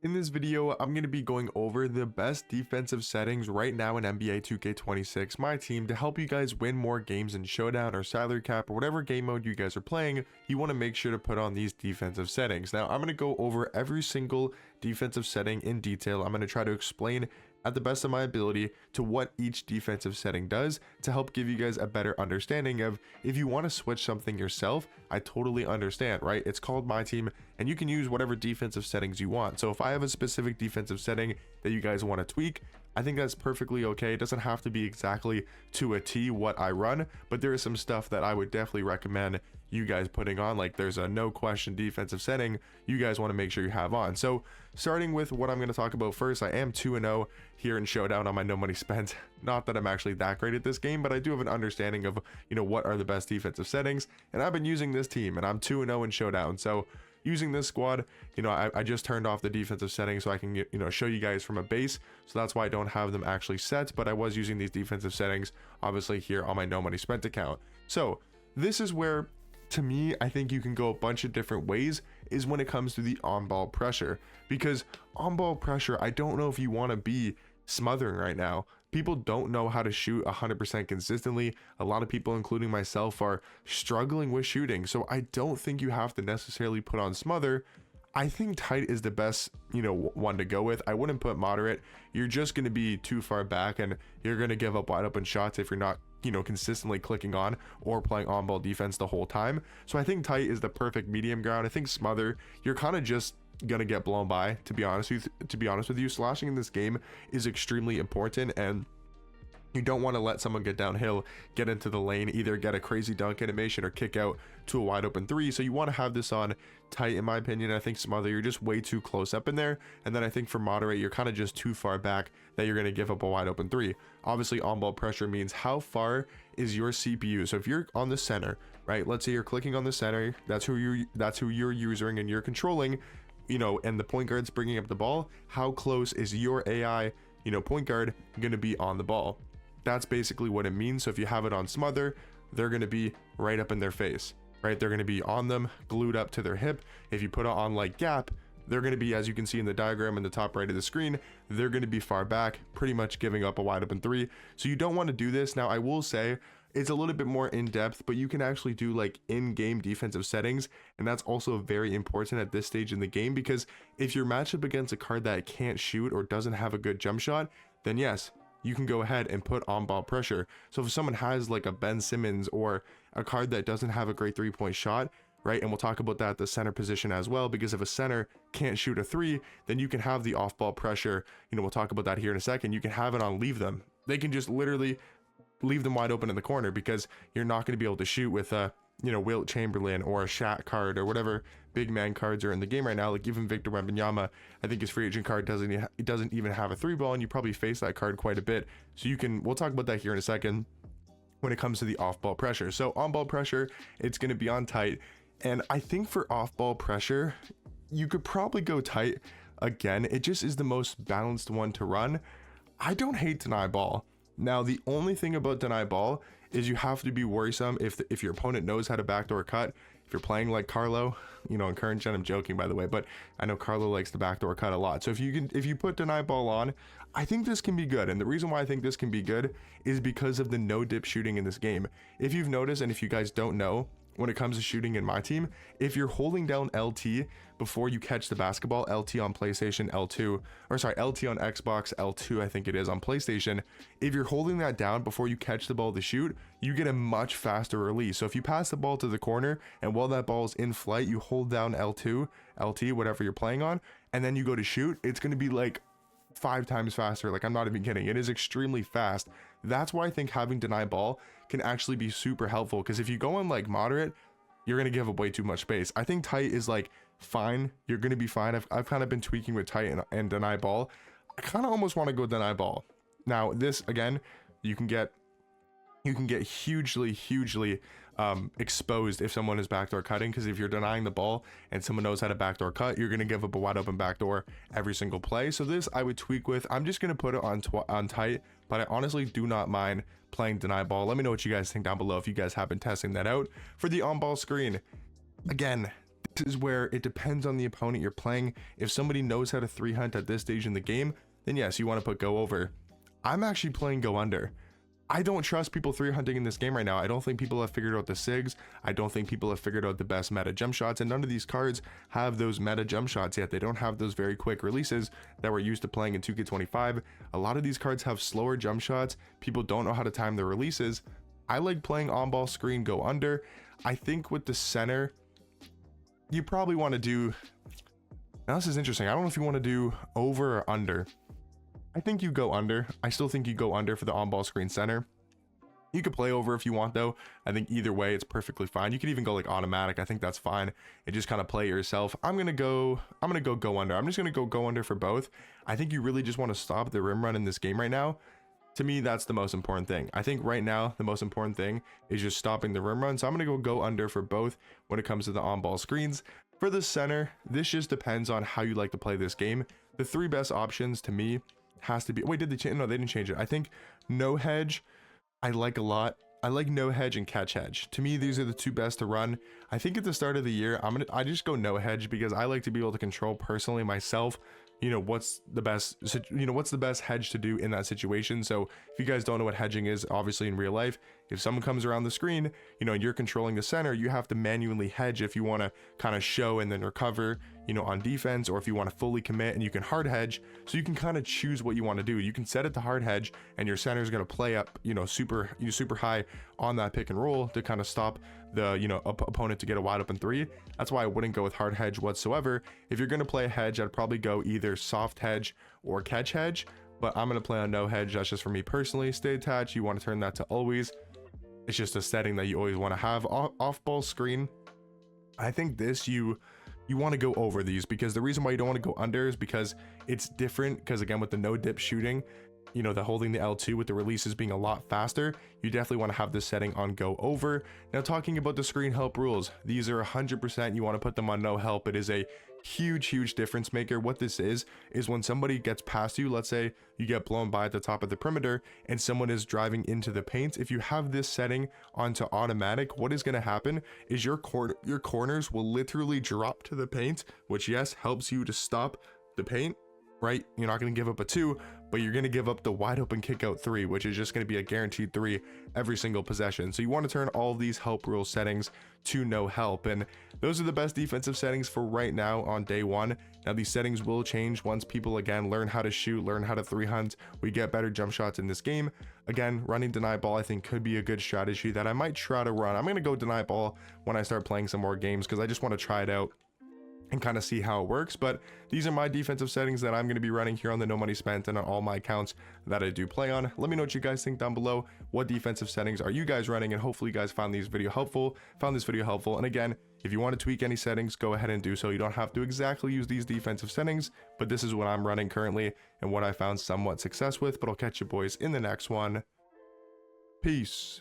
In this video, I'm going to be going over the best defensive settings right now in NBA 2K26 My Team to help you guys win more games in Showdown or Salary Cap or whatever game mode you guys are playing. You want to make sure to put on these defensive settings. Now, I'm going to go over every single defensive setting in detail. I'm going to try to explain at the best of my ability to what each defensive setting does to help give you guys a better understanding of if you want to switch something yourself. I totally understand, right? It's called My Team and you can use whatever defensive settings you want. So if I have a specific defensive setting that you guys want to tweak, I think that's perfectly okay. It doesn't have to be exactly to a T what I run, but there is some stuff that I would definitely recommend you guys putting on. Like there's a no question defensive setting you guys want to make sure you have on. So starting with what I'm going to talk about first, I am 2-0 here in Showdown on my no money spent. Not that I'm actually that great at this game, but I do have an understanding of, what are the best defensive settings, and I've been using this team and I'm 2-0 in Showdown. So using this squad, I just turned off the defensive settings so I can show you guys from a base. So that's why I don't have them actually set, but I was using these defensive settings obviously here on my no money spent account. So this is where, to me, I think you can go a bunch of different ways is when it comes to the on-ball pressure, because on-ball pressure, I don't know if you want to be smothering right now. People don't know how to shoot 100% consistently. A lot of people, including myself, are struggling with shooting. So I don't think you have to necessarily put on smother. I think tight is the best, one to go with. I wouldn't put moderate. You're just going to be too far back and you're going to give up wide open shots if you're not consistently clicking on or playing on ball defense the whole time. So I think tight is the perfect medium ground. I think smother, you're kind of just gonna get blown by, to be honest with you. Slashing in this game is extremely important, and you don't want to let someone get downhill, get into the lane, either get a crazy dunk animation or kick out to a wide open three. So you want to have this on tight, in my opinion. I think smother, you're just way too close up in there. And then I think for moderate, you're kind of just too far back that you're going to give up a wide open three. Obviously, on ball pressure means how far is your CPU. So if you're on the center, right? Let's say you're clicking on the center. That's who you're using and you're controlling, and the point guard's bringing up the ball. How close is your AI, point guard going to be on the ball? That's basically what it means. So if you have it on smother, they're going to be right up in their face, right? They're going to be on them, glued up to their hip. If you put it on like gap, they're going to be, as you can see in the diagram in the top right of the screen, they're going to be far back, pretty much giving up a wide open three. So you don't want to do this. Now, I will say it's a little bit more in depth, but you can actually do like in-game defensive settings. And that's also very important at this stage in the game, because if you're matched up against a card that can't shoot or doesn't have a good jump shot, then yes, you can go ahead and put on ball pressure. So if someone has like a Ben Simmons or a card that doesn't have a great 3-point shot, right? And we'll talk about that at the center position as well, because if a center can't shoot a three, then you can have the off ball pressure. We'll talk about that here in a second. You can have it on leave them. They can just literally leave them wide open in the corner, because you're not going to be able to shoot with a, Wilt Chamberlain or a Shaq card or whatever big man cards are in the game right now. Like even Victor Wembanyama, I think his free agent card doesn't even have a three ball, and you probably face that card quite a bit. So we'll talk about that here in a second when it comes to the off ball pressure. So on ball pressure, it's going to be on tight. And I think for off ball pressure, you could probably go tight again. It just is the most balanced one to run. I don't hate deny ball. Now, the only thing about deny ball is you have to be worrisome if your opponent knows how to backdoor cut. If you're playing like Carlo, in current gen, I'm joking by the way, but I know Carlo likes to backdoor cut a lot. So if you put deny ball on, I think this can be good. And the reason why I think this can be good is because of the no dip shooting in this game. If you've noticed, and if you guys don't know, when it comes to shooting in my team, if you're holding down LT before you catch the basketball, LT on PlayStation, LT on Xbox, L2 I think it is on PlayStation, if you're holding that down before you catch the ball to shoot, you get a much faster release. So if you pass the ball to the corner and while that ball is in flight, you hold down L2, LT, whatever you're playing on, and then you go to shoot, it's going to be like 5 times faster. Like, I'm not even kidding. It is extremely fast. That's why I think having deny ball can actually be super helpful, because if you go on like moderate, you're going to give up way too much space. I think tight is like fine. You're going to be fine. I've kind of been tweaking with tight and deny ball. I kind of almost want to go deny ball. Now this, again, you can get hugely exposed if someone is backdoor cutting, because if you're denying the ball and someone knows how to backdoor cut, you're going to give up a wide open backdoor every single play. So this I would tweak with. I'm just going to put it on tight, but I honestly do not mind playing deny ball. Let me know what you guys think down below if you guys have been testing that out. For the on ball screen, again, is where it depends on the opponent you're playing. If somebody knows how to 3-hunt at this stage in the game, then yes, you want to put go over. I'm actually playing go under. I don't trust people 3-hunting in this game right now. I don't think people have figured out the SIGs. I don't think people have figured out the best meta jump shots, and none of these cards have those meta jump shots yet. They don't have those very quick releases that we're used to playing in 2K25. A lot of these cards have slower jump shots. People don't know how to time their releases. I like playing on ball screen, go under. I think with the center, you probably want to do, now this is interesting. I don't know if you want to do over or under. I think you go under. I still think you go under for the on-ball screen center. You could play over if you want though. I think either way it's perfectly fine. You could even go like automatic. I think that's fine. And just kind of play yourself. I'm gonna go go under. I'm just gonna go under for both. I think you really just want to stop the rim run in this game right now. To me, that's the most important thing. I think right now the most important thing is just stopping the rim run. So I'm gonna go under for both when it comes to the on-ball screens. For the center, this just depends on how you like to play this game. The 3 best options to me has to be, wait, did they change? No, they didn't change it. I think no hedge I like a lot. I like no hedge and catch hedge. To me, these are the 2 best to run. I think at the start of the year, I just go no hedge because I like to be able to control personally myself, you know, what's the best hedge to do in that situation. So if you guys don't know what hedging is, obviously in real life, if someone comes around the screen, you know, and you're controlling the center, you have to manually hedge if you want to kind of show and then recover, you know, on defense, or if you want to fully commit, and you can hard hedge. So you can kind of choose what you want to do. You can set it to hard hedge and your center is going to play up, you know, super high on that pick and roll to kind of stop the, you know, opponent to get a wide open 3. That's why I wouldn't go with hard hedge whatsoever. If you're going to play a hedge, I'd probably go either soft hedge or catch hedge, but I'm going to play on no hedge. That's just for me personally. Stay attached. You want to turn that to always. It's just a setting that you always want to have. Off ball screen, I think this you want to go over these, because the reason why you don't want to go under is because it's different, because again, with the no dip shooting, you know, the holding the L2 with the releases being a lot faster, you definitely want to have this setting on go over. Now, talking about the screen help rules, these are 100%, you want to put them on no help. It is a huge difference maker. What this is when somebody gets past you, let's say you get blown by at the top of the perimeter and someone is driving into the paint, if you have this setting onto automatic, what is going to happen is your corners will literally drop to the paint, which yes, helps you to stop the paint, right? You're not going to give up a 2, but you're going to give up the wide open kick out 3, which is just going to be a guaranteed 3 every single possession. So you want to turn all of these help rule settings to no help, and those are the best defensive settings for right now on day 1. Now these settings will change once people again learn how to shoot, learn how to 3-hunt, we get better jump shots in this game. Again, running deny ball I think could be a good strategy that I might try to run. I'm going to go deny ball when I start playing some more games, because I just want to try it out and kind of see how it works. But these are my defensive settings that I'm going to be running here on the No Money Spent and on all my accounts that I do play on. Let me know what you guys think down below. What defensive settings are you guys running? And hopefully you guys found this video helpful. And again, if you want to tweak any settings, go ahead and do so. You don't have to exactly use these defensive settings, but this is what I'm running currently and what I found somewhat success with. But I'll catch you boys in the next one. Peace.